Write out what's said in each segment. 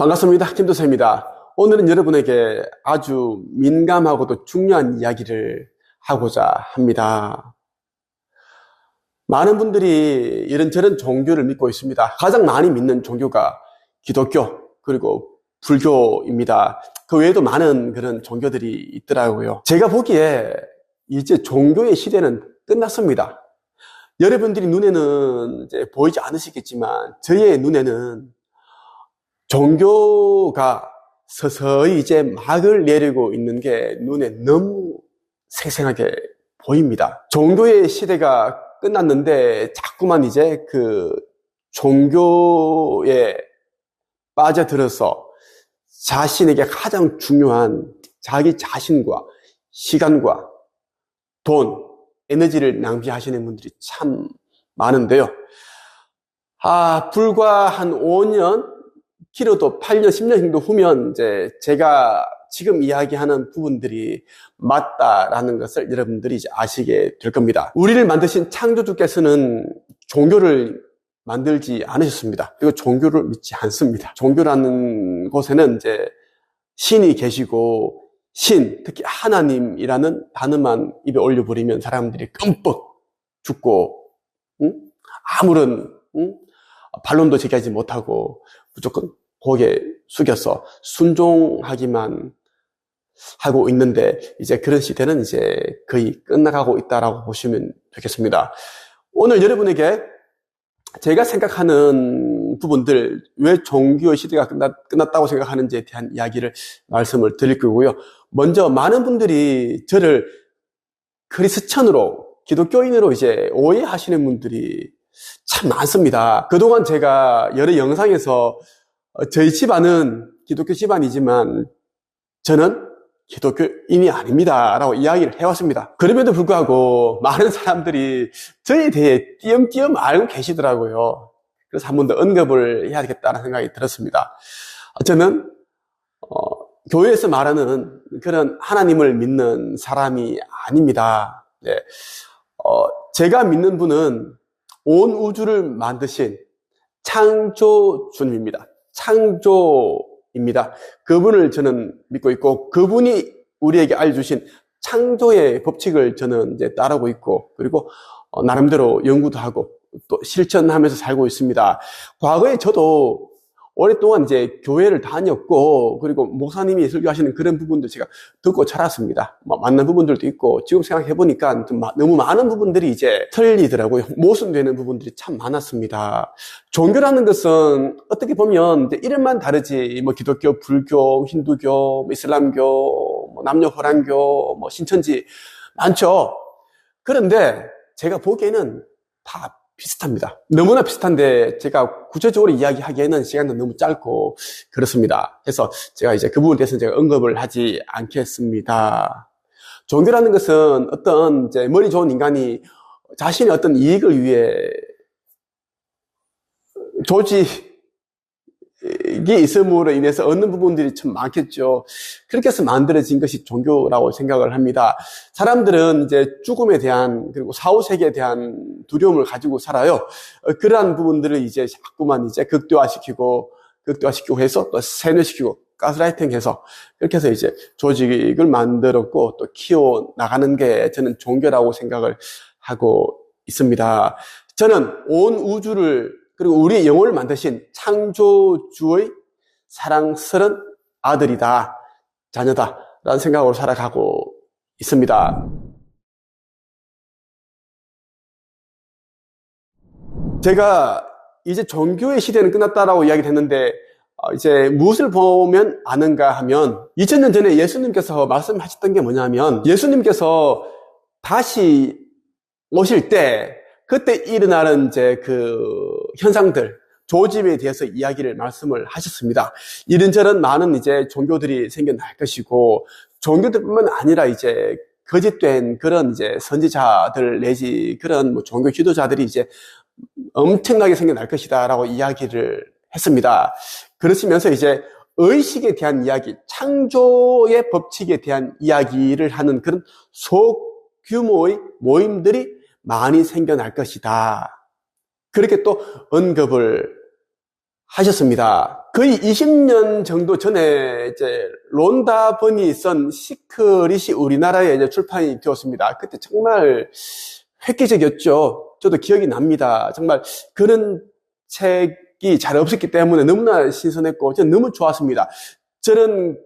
반갑습니다. 김도사입니다. 오늘은 여러분에게 아주 민감하고도 중요한 이야기를 하고자 합니다. 많은 분들이 이런저런 종교를 믿고 있습니다. 가장 많이 믿는 종교가 기독교 그리고 불교입니다. 그 외에도 많은 그런 종교들이 있더라고요. 제가 보기에 이제 종교의 시대는 끝났습니다. 여러분들이 눈에는 이제 보이지 않으시겠지만 저의 눈에는 종교가 서서히 이제 막을 내리고 있는 게 눈에 너무 생생하게 보입니다. 종교의 시대가 끝났는데 자꾸만 이제 그 종교에 빠져들어서 자신에게 가장 중요한 자기 자신과 시간과 돈, 에너지를 낭비하시는 분들이 참 많은데요. 불과 한 5년, 길어도 8년, 10년 정도 후면 이제 제가 지금 이야기하는 부분들이 맞다라는 것을 여러분들이 이제 아시게 될 겁니다. 우리를 만드신 창조주께서는 종교를 만들지 않으셨습니다. 그리고 종교를 믿지 않습니다. 종교라는 곳에는 이제 신이 계시고 신, 특히 하나님이라는 단어만 입에 올려버리면 사람들이 끔뻑 죽고 아무런 반론도 제기하지 못하고 무조건 고개 숙여서 순종하기만 하고 있는데 이제 그런 시대는 이제 거의 끝나가고 있다라고 보시면 되겠습니다. 오늘 여러분에게 제가 생각하는 부분들, 왜 종교의 시대가 끝났다고 생각하는지에 대한 이야기를 말씀을 드릴 거고요. 먼저 많은 분들이 저를 크리스천으로, 기독교인으로 이제 오해하시는 분들이 참 많습니다. 그동안 제가 여러 영상에서 저희 집안은 기독교 집안이지만 저는 기독교인이 아닙니다 라고 이야기를 해왔습니다. 그럼에도 불구하고 많은 사람들이 저에 대해 띄엄띄엄 알고 계시더라고요. 그래서 한 번 더 언급을 해야 되겠다는 생각이 들었습니다. 저는 교회에서 말하는 그런 하나님을 믿는 사람이 아닙니다. 네. 제가 믿는 분은 온 우주를 만드신 창조주님입니다. 창조입니다. 그분을 저는 믿고 있고 그분이 우리에게 알려주신 창조의 법칙을 저는 이제 따르고 있고 그리고 나름대로 연구도 하고 또 실천하면서 살고 있습니다. 과거에 저도 오랫동안 이제 교회를 다녔고 그리고 목사님이 설교하시는 그런 부분도 제가 듣고 자랐습니다. 맞는 부분들도 있고 지금 생각해 보니까 너무 많은 부분들이 이제 틀리더라고요. 모순되는 부분들이 참 많았습니다. 종교라는 것은 어떻게 보면 이제 이름만 다르지 기독교, 불교, 힌두교, 이슬람교, 남녀 호랑교, 신천지 많죠. 그런데 제가 보기에는 다 비슷합니다. 너무나 비슷한데 제가 구체적으로 이야기하기에는 시간도 너무 짧고 그렇습니다. 그래서 제가 이제 그 부분에 대해서는 제가 언급을 하지 않겠습니다. 종교라는 것은 어떤 이제 머리 좋은 인간이 자신의 어떤 이익을 위해 조직이 있음으로 인해서 얻는 부분들이 참 많겠죠. 그렇게 해서 만들어진 것이 종교라고 생각을 합니다. 사람들은 이제 죽음에 대한 그리고 사후세계에 대한 두려움을 가지고 살아요. 그러한 부분들을 이제 자꾸만 이제 극대화시키고 해서 또 세뇌시키고 가스라이팅해서 그렇게 해서 이제 조직을 만들었고 또 키워 나가는 게 저는 종교라고 생각을 하고 있습니다. 저는 온 우주를 그리고 우리의 영혼을 만드신 창조주의 사랑스러운 아들이다, 자녀다 라는 생각으로 살아가고 있습니다. 제가 이제 종교의 시대는 끝났다라고 이야기를 했는데 이제 무엇을 보면 아는가 하면 2000년 전에 예수님께서 말씀하셨던 게 뭐냐면 예수님께서 다시 오실 때 그때 일어나는 이제 그 현상들, 조짐에 대해서 이야기를 말씀을 하셨습니다. 이런저런 많은 이제 종교들이 생겨날 것이고, 종교들뿐만 아니라 이제 거짓된 그런 이제 선지자들 내지 그런 종교 지도자들이 이제 엄청나게 생겨날 것이다라고 이야기를 했습니다. 그러시면서 이제 의식에 대한 이야기, 창조의 법칙에 대한 이야기를 하는 그런 소규모의 모임들이 많이 생겨날 것이다. 그렇게 또 언급을 하셨습니다. 거의 20년 정도 전에 이제 론다 버니 쓴 시크릿이 우리나라에 이제 출판이 되었습니다. 그때 정말 획기적이었죠. 저도 기억이 납니다. 정말 그런 책이 잘 없었기 때문에 너무나 신선했고 저는 너무 좋았습니다. 저는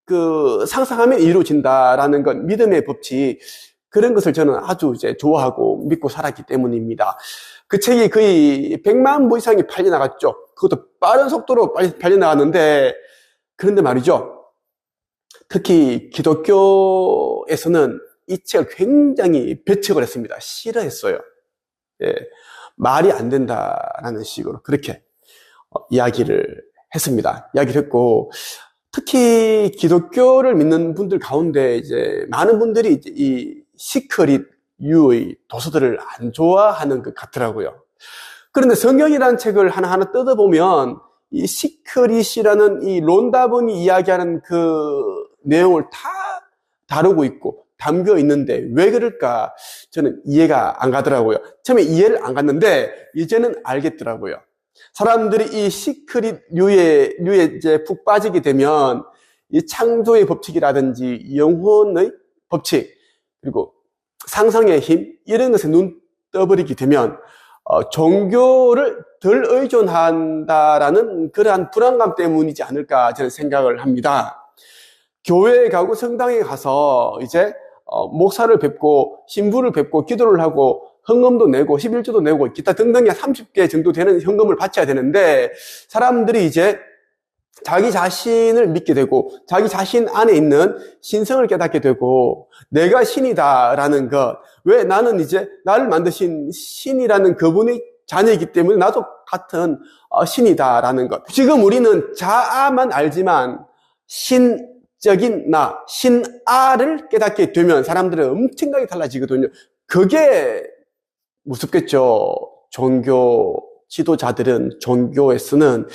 그 상상하면 이루어진다라는 건 믿음의 법칙, 그런 것을 저는 아주 이제 좋아하고 믿고 살았기 때문입니다. 그 책이 거의 100만 부 이상이 팔려나갔죠. 그것도 빠른 속도로 팔려나갔는데, 그런데 말이죠. 특히 기독교에서는 이 책을 굉장히 배척을 했습니다. 싫어했어요. 예, 말이 안 된다라는 식으로 그렇게 이야기를 했습니다. 이야기를 했고, 특히 기독교를 믿는 분들 가운데 이제 많은 분들이 이제 이 시크릿 유의 도서들을 안 좋아하는 것 같더라고요. 그런데 성경이라는 책을 하나하나 뜯어보면 이 시크릿이라는 이 론다본이 이야기하는 그 내용을 다 다루고 있고 담겨 있는데 왜 그럴까 저는 이해가 안 가더라고요. 처음에 이해를 안 갔는데 이제는 알겠더라고요. 사람들이 이 시크릿 유에 이제 푹 빠지게 되면 이 창조의 법칙이라든지 영혼의 법칙 그리고 상상의 힘 이런 것에 눈 떠버리게 되면 종교를 덜 의존한다라는 그러한 불안감 때문이지 않을까 저는 생각을 합니다. 교회에 가고 성당에 가서 이제 목사를 뵙고 신부를 뵙고 기도를 하고 헌금도 내고 11조도 내고 기타 등등의 30개 정도 되는 현금을 바쳐야 되는데 사람들이 이제 자기 자신을 믿게 되고 자기 자신 안에 있는 신성을 깨닫게 되고 내가 신이다라는 것, 왜 나는 이제 나를 만드신 신이라는 그분의 자녀이기 때문에 나도 같은 신이다라는 것. 지금 우리는 자아만 알지만 신적인 나, 신아를 깨닫게 되면 사람들은 엄청나게 달라지거든요. 그게 무섭겠죠. 종교 지도자들은 종교에서는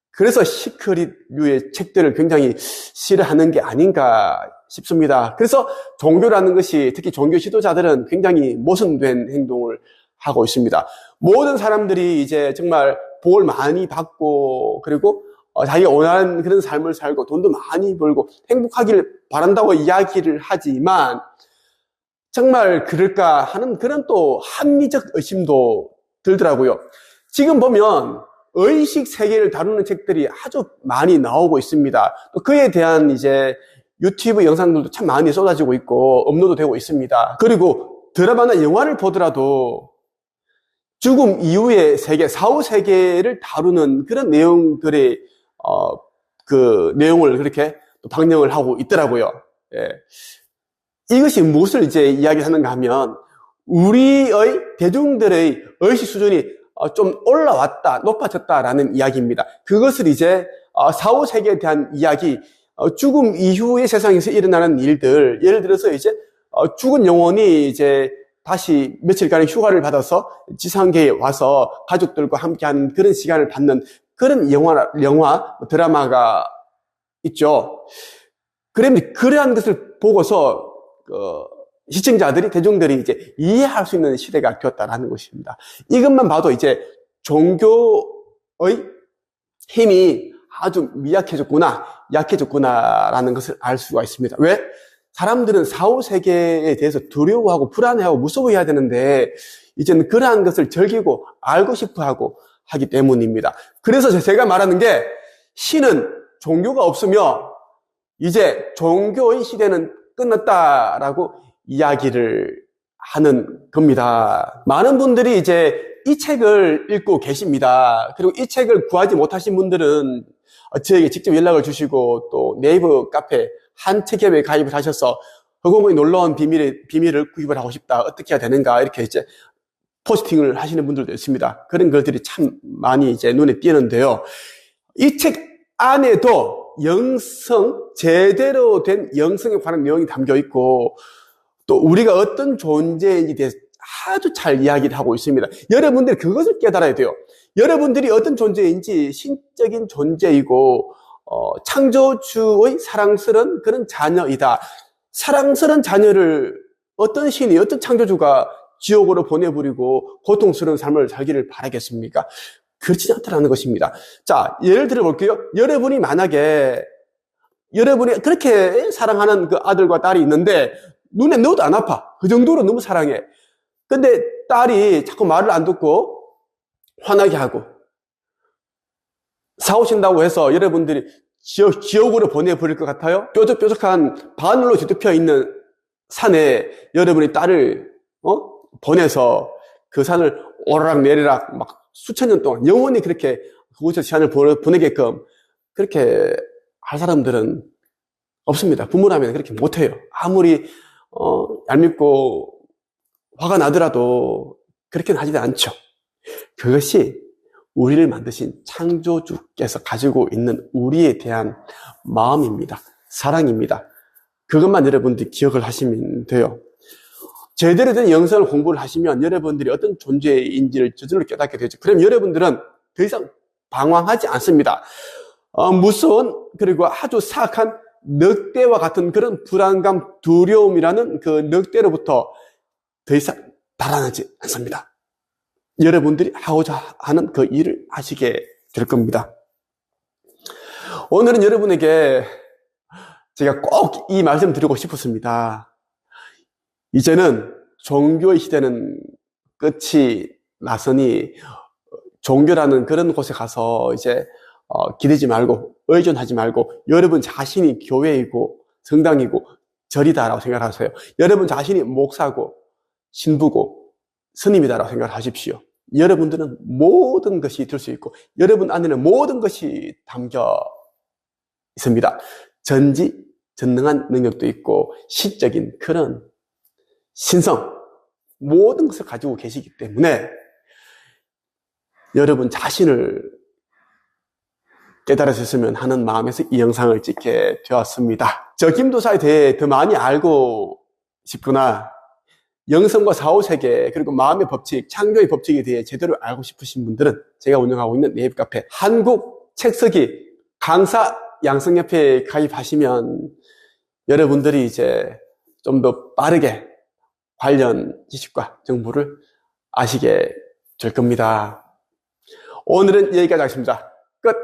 그래서 시크릿류의 책들을 굉장히 싫어하는 게 아닌가 싶습니다. 그래서 종교라는 것이 특히 종교 지도자들은 굉장히 모순된 행동을 하고 있습니다. 모든 사람들이 이제 정말 복을 많이 받고 그리고 자기가 원하는 그런 삶을 살고 돈도 많이 벌고 행복하기를 바란다고 이야기를 하지만 정말 그럴까 하는 그런 또 합리적 의심도 들더라고요. 지금 보면 의식 세계를 다루는 책들이 아주 많이 나오고 있습니다. 또 그에 대한 이제 유튜브 영상들도 참 많이 쏟아지고 있고 업로드 되고 있습니다. 그리고 드라마나 영화를 보더라도 죽음 이후의 세계, 사후 세계를 다루는 그런 내용들의 그 내용을 그렇게 또 방영을 하고 있더라고요. 예. 이것이 무엇을 이제 이야기하는가 하면 우리의 대중들의 의식 수준이 좀 올라왔다, 높아졌다라는 이야기입니다. 그것을 이제 사후 세계에 대한 이야기, 죽음 이후의 세상에서 일어나는 일들, 예를 들어서 이제 죽은 영혼이 이제 다시 며칠간의 휴가를 받아서 지상계에 와서 가족들과 함께하는 그런 시간을 갖는 그런 영화, 드라마가 있죠. 그런데 그러한 것을 보고서 시청자들이, 대중들이 이제 이해할 수 있는 시대가 되었다라는 것입니다. 이것만 봐도 이제 종교의 힘이 아주 미약해졌구나, 약해졌구나라는 것을 알 수가 있습니다. 왜? 사람들은 사후 세계에 대해서 두려워하고 불안해하고 무서워해야 되는데 이제는 그러한 것을 즐기고 알고 싶어하고 하기 때문입니다. 그래서 제가 말하는 게 신은 종교가 없으며 이제 종교의 시대는 끝났다라고 이야기를 하는 겁니다. 많은 분들이 이제 이 책을 읽고 계십니다. 그리고 이 책을 구하지 못하신 분들은 저에게 직접 연락을 주시고 또 네이버 카페 한책협에 가입을 하셔서 허공의 놀라운 비밀을 구입을 하고 싶다. 어떻게 해야 되는가 이렇게 이제 포스팅을 하시는 분들도 있습니다. 그런 글들이 참 많이 이제 눈에 띄는데요. 이 책 안에도 영성, 제대로 된 영성에 관한 내용이 담겨 있고 또 우리가 어떤 존재인지 대해서 아주 잘 이야기를 하고 있습니다. 여러분들이 그것을 깨달아야 돼요. 여러분들이 어떤 존재인지 신적인 존재이고 창조주의 사랑스러운 그런 자녀이다. 사랑스러운 자녀를 어떤 신이, 어떤 창조주가 지옥으로 보내버리고 고통스러운 삶을 살기를 바라겠습니까? 그렇지 않다는 것입니다. 자, 예를 들어 볼게요. 여러분이 만약에 여러분이 그렇게 사랑하는 그 아들과 딸이 있는데 눈에 넣어도 안 아파. 그 정도로 너무 사랑해. 근데 딸이 자꾸 말을 안 듣고 화나게 하고 싸우신다고 해서 여러분들이 지옥으로 보내버릴 것 같아요? 뾰족뾰족한 바늘로 뒤덮여 있는 산에 여러분이 딸을 보내서 그 산을 오르락 내리락 막 수천 년 동안 영원히 그렇게 그곳에서 시간을 보내게끔 그렇게 할 사람들은 없습니다. 부모라면 그렇게 못해요. 아무리 얄밉고 화가 나더라도 그렇게는 하지 않죠. 그것이 우리를 만드신 창조주께서 가지고 있는 우리에 대한 마음입니다. 사랑입니다. 그것만 여러분들이 기억을 하시면 돼요. 제대로 된 영성을 공부를 하시면 여러분들이 어떤 존재인지를 저절로 깨닫게 되죠. 그럼 여러분들은 더 이상 방황하지 않습니다. 무서운 그리고 아주 사악한 늑대와 같은 그런 불안감, 두려움이라는 그 늑대로부터 더 이상 달아나지 않습니다. 여러분들이 하고자 하는 그 일을 하시게 될 겁니다. 오늘은 여러분에게 제가 꼭 이 말씀 드리고 싶었습니다. 이제는 종교의 시대는 끝이 났으니 종교라는 그런 곳에 가서 이제 기대지 말고 의존하지 말고 여러분 자신이 교회이고 성당이고 절이다라고 생각하세요. 여러분 자신이 목사고 신부고 스님이다라고 생각하십시오. 여러분들은 모든 것이 될 수 있고 여러분 안에는 모든 것이 담겨 있습니다. 전지전능한 능력도 있고 시적인 그런 신성 모든 것을 가지고 계시기 때문에 여러분 자신을 깨달으셨으면 하는 마음에서 이 영상을 찍게 되었습니다. 저 김도사에 대해 더 많이 알고 싶거나 영성과 사후세계 그리고 마음의 법칙, 창조의 법칙에 대해 제대로 알고 싶으신 분들은 제가 운영하고 있는 네이버 카페 한국 책쓰기 강사 양성협회에 가입하시면 여러분들이 이제 좀 더 빠르게 관련 지식과 정보를 아시게 될 겁니다. 오늘은 여기까지 하겠습니다. 끝!